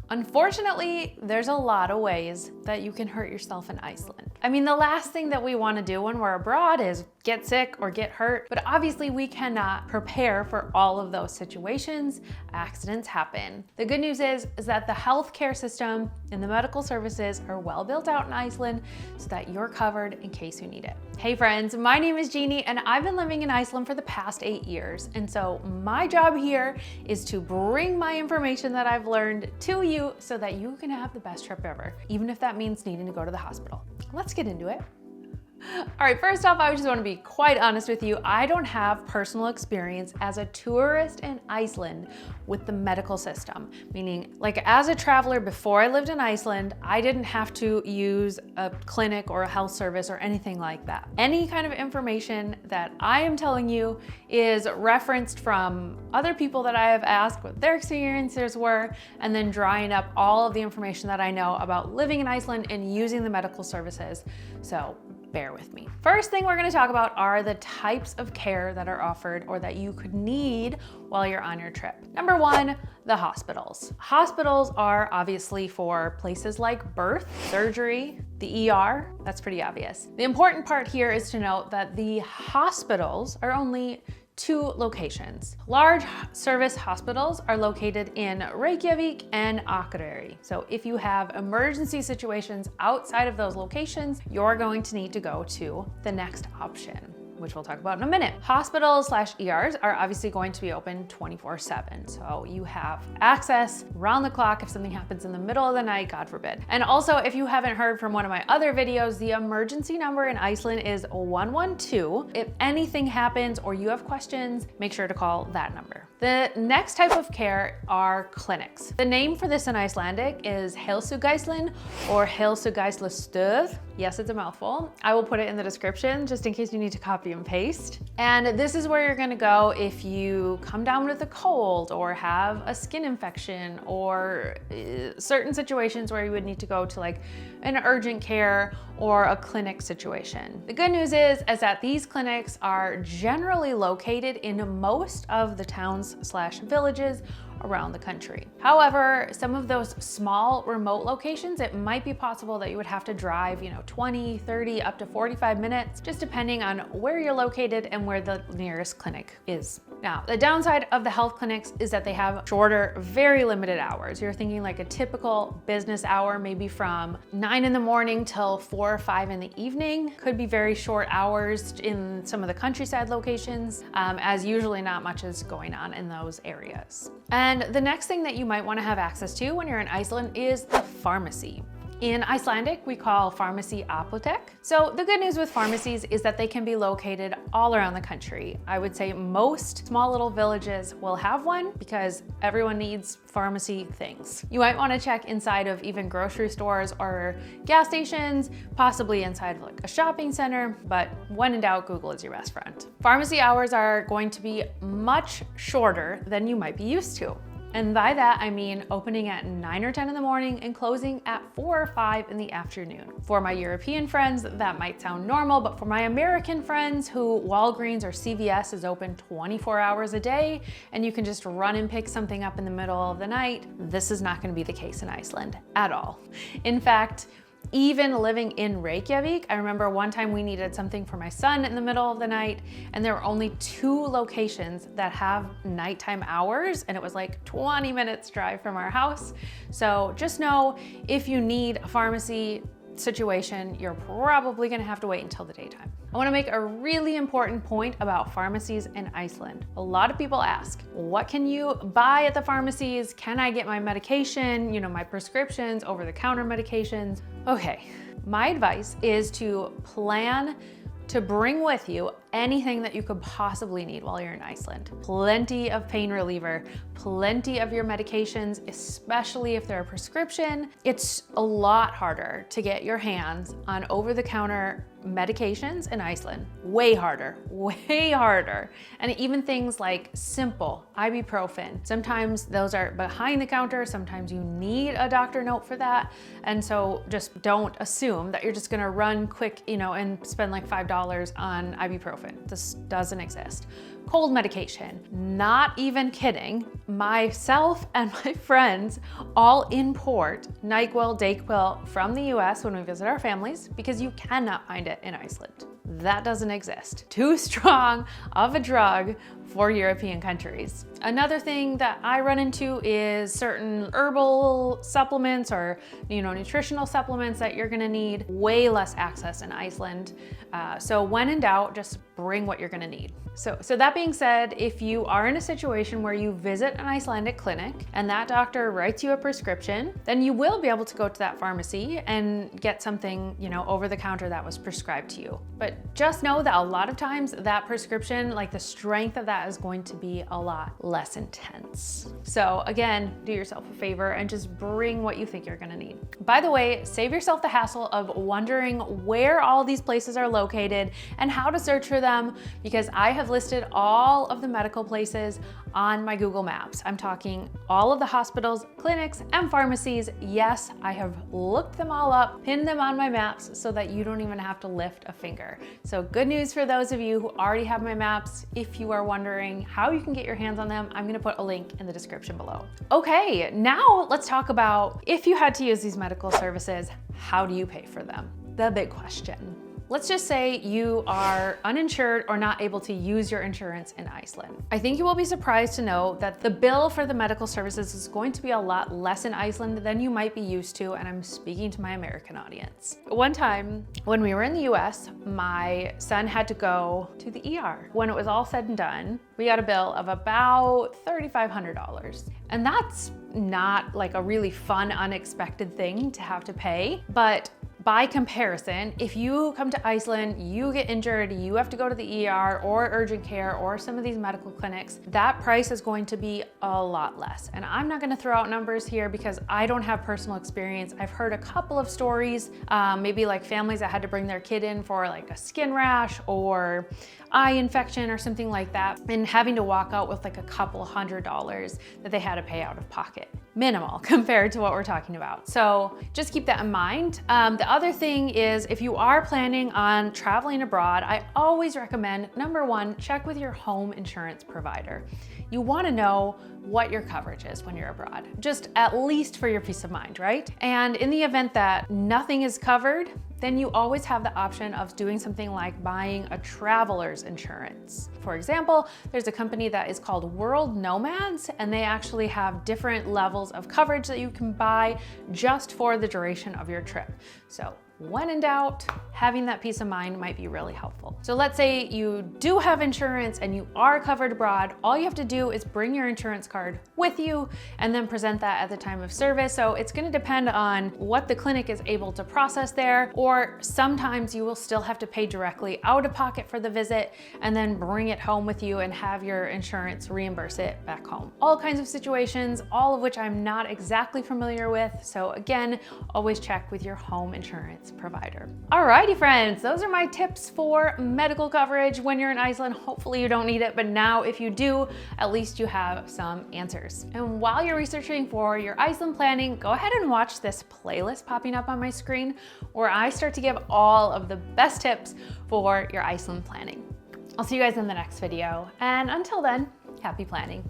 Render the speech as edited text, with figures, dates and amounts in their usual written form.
Unfortunately, there's a lot of ways that you can hurt yourself in Iceland. I mean, the last thing that we want to do when we're abroad is get sick or get hurt, but obviously we cannot prepare for all of those situations. Accidents happen. The good news is that the healthcare system and the medical services are well built out in Iceland so that you're covered in case you need it. Hey friends, my name is Jeannie and I've been living in Iceland for the past 8 years. And so my job here is to bring my information that I've learned to you so that you can have the best trip ever, even if that means needing to go to the hospital. Let's get into it. All right, first off, I just want to be quite honest with you. I don't have personal experience as a tourist in Iceland with the medical system, meaning like as a traveler before I lived in Iceland, I didn't have to use a clinic or a health service or anything like that. Any kind of information that I am telling you is referenced from other people that I have asked what their experiences were, and then drawing up all of the information that I know about living in Iceland and using the medical services. So bear with me. First thing we're going to talk about are the types of care that are offered or that you could need while you're on your trip. Number one, the hospitals. Hospitals are obviously for places like birth, surgery, the ER. That's pretty obvious. The important part here is to note that the hospitals are only 2 locations. Large service hospitals are located in Reykjavik and Akureyri. So if you have emergency situations outside of those locations, you're going to need to go to the next option, which we'll talk about in a minute. Hospitals/ERs are obviously going to be open 24/7. So you have access round the clock if something happens in the middle of the night, God forbid. And also, if you haven't heard from one of my other videos, the emergency number in Iceland is 112. If anything happens or you have questions, make sure to call that number. The next type of care are clinics. The name for this in Icelandic is Heilsugæslan or Heilsugæslastöð. Yes, it's a mouthful. I will put it in the description just in case you need to copy and paste. And this is where you're gonna go if you come down with a cold or have a skin infection or certain situations where you would need to go to like an urgent care or a clinic situation. The good news is that these clinics are generally located in most of the towns/villages around the country. However, some of those small remote locations, it might be possible that you would have to drive, 20, 30, up to 45 minutes, just depending on where you're located and where the nearest clinic is. Now, the downside of the health clinics is that they have shorter, very limited hours. You're thinking like a typical business hour, maybe from 9 in the morning till 4 or 5 in the evening. Could be very short hours in some of the countryside locations, as usually not much is going on in those areas. And the next thing that you might want to have access to when you're in Iceland is the pharmacy. In Icelandic, we call pharmacy Apótek. So the good news with pharmacies is that they can be located all around the country. I would say most small little villages will have one because everyone needs pharmacy things. You might want to check inside of even grocery stores or gas stations, possibly inside of like a shopping center, but when in doubt, Google is your best friend. Pharmacy hours are going to be much shorter than you might be used to. And by that, I mean opening at 9 or 10 in the morning and closing at 4 or 5 in the afternoon. For my European friends, that might sound normal, but for my American friends who Walgreens or CVS is open 24 hours a day, and you can just run and pick something up in the middle of the night, this is not gonna be the case in Iceland at all. In fact, even living in Reykjavik, I remember one time we needed something for my son in the middle of the night, and there were only 2 locations that have nighttime hours, and it was like 20 minutes drive from our house. So just know if you need a pharmacy situation, you're probably gonna have to wait until the daytime. I wanna make a really important point about pharmacies in Iceland. A lot of people ask, what can you buy at the pharmacies? Can I get my medication, my prescriptions, over-the-counter medications? Okay, my advice is to plan to bring with you anything that you could possibly need while you're in Iceland. Plenty of pain reliever, plenty of your medications, especially if they're a prescription. It's a lot harder to get your hands on over-the-counter medications in Iceland. Way harder, way harder. And even things like simple ibuprofen. Sometimes those are behind the counter, sometimes you need a doctor note for that. And so just don't assume that you're just gonna run quick, and spend like $5 on ibuprofen. ibuprofen. This doesn't exist. Cold medication, not even kidding. Myself and my friends all import NyQuil, DayQuil from the US when we visit our families because you cannot find it in Iceland. That doesn't exist. Too strong of a drug for European countries. Another thing that I run into is certain herbal supplements or nutritional supplements that you're gonna need. Way less access in Iceland. So when in doubt, just bring what you're gonna need. So that being said, if you are in a situation where you visit an Icelandic clinic and that doctor writes you a prescription, then you will be able to go to that pharmacy and get something, over the counter that was prescribed to you. But just know that a lot of times that prescription, like the strength of that is going to be a lot less intense. So again, do yourself a favor and just bring what you think you're gonna need. By the way, save yourself the hassle of wondering where all these places are located and how to search for them, because I have listed all of the medical places on my Google Maps. I'm talking all of the hospitals, clinics, and pharmacies. Yes, I have looked them all up, pinned them on my maps so that you don't even have to lift a finger. So good news for those of you who already have my maps. If you are wondering how you can get your hands on them, I'm gonna put a link in the description below. Okay, now let's talk about if you had to use these medical services, how do you pay for them? The big question. Let's just say you are uninsured or not able to use your insurance in Iceland. I think you will be surprised to know that the bill for the medical services is going to be a lot less in Iceland than you might be used to, and I'm speaking to my American audience. One time when we were in the US, my son had to go to the ER. When it was all said and done, we got a bill of about $3,500. And that's not like a really fun, unexpected thing to have to pay, but by comparison, if you come to Iceland, you get injured, you have to go to the ER or urgent care or some of these medical clinics, that price is going to be a lot less. And I'm not gonna throw out numbers here because I don't have personal experience. I've heard a couple of stories, maybe like families that had to bring their kid in for like a skin rash or eye infection or something like that, and having to walk out with like a couple $100s that they had to pay out of pocket. Minimal compared to what we're talking about. So just keep that in mind. The other thing is, if you are planning on traveling abroad, I always recommend, number one, check with your home insurance provider. You wanna know what your coverage is when you're abroad, just at least for your peace of mind, right? And in the event that nothing is covered, then you always have the option of doing something like buying a traveler's insurance. For example, there's a company that is called World Nomads, and they actually have different levels of coverage that you can buy just for the duration of your trip. So when in doubt, having that peace of mind might be really helpful. So let's say you do have insurance and you are covered abroad. All you have to do is bring your insurance card with you and then present that at the time of service. So it's gonna depend on what the clinic is able to process there, or sometimes you will still have to pay directly out of pocket for the visit and then bring it home with you and have your insurance reimburse it back home. All kinds of situations, all of which I'm not exactly familiar with. So again, always check with your home insurance provider. Alrighty friends, those are my tips for medical coverage when you're in Iceland. Hopefully you don't need it, but now if you do, at least you have some answers. And while you're researching for your Iceland planning, go ahead and watch this playlist popping up on my screen where I start to give all of the best tips for your Iceland planning. I'll see you guys in the next video, and until then, happy planning.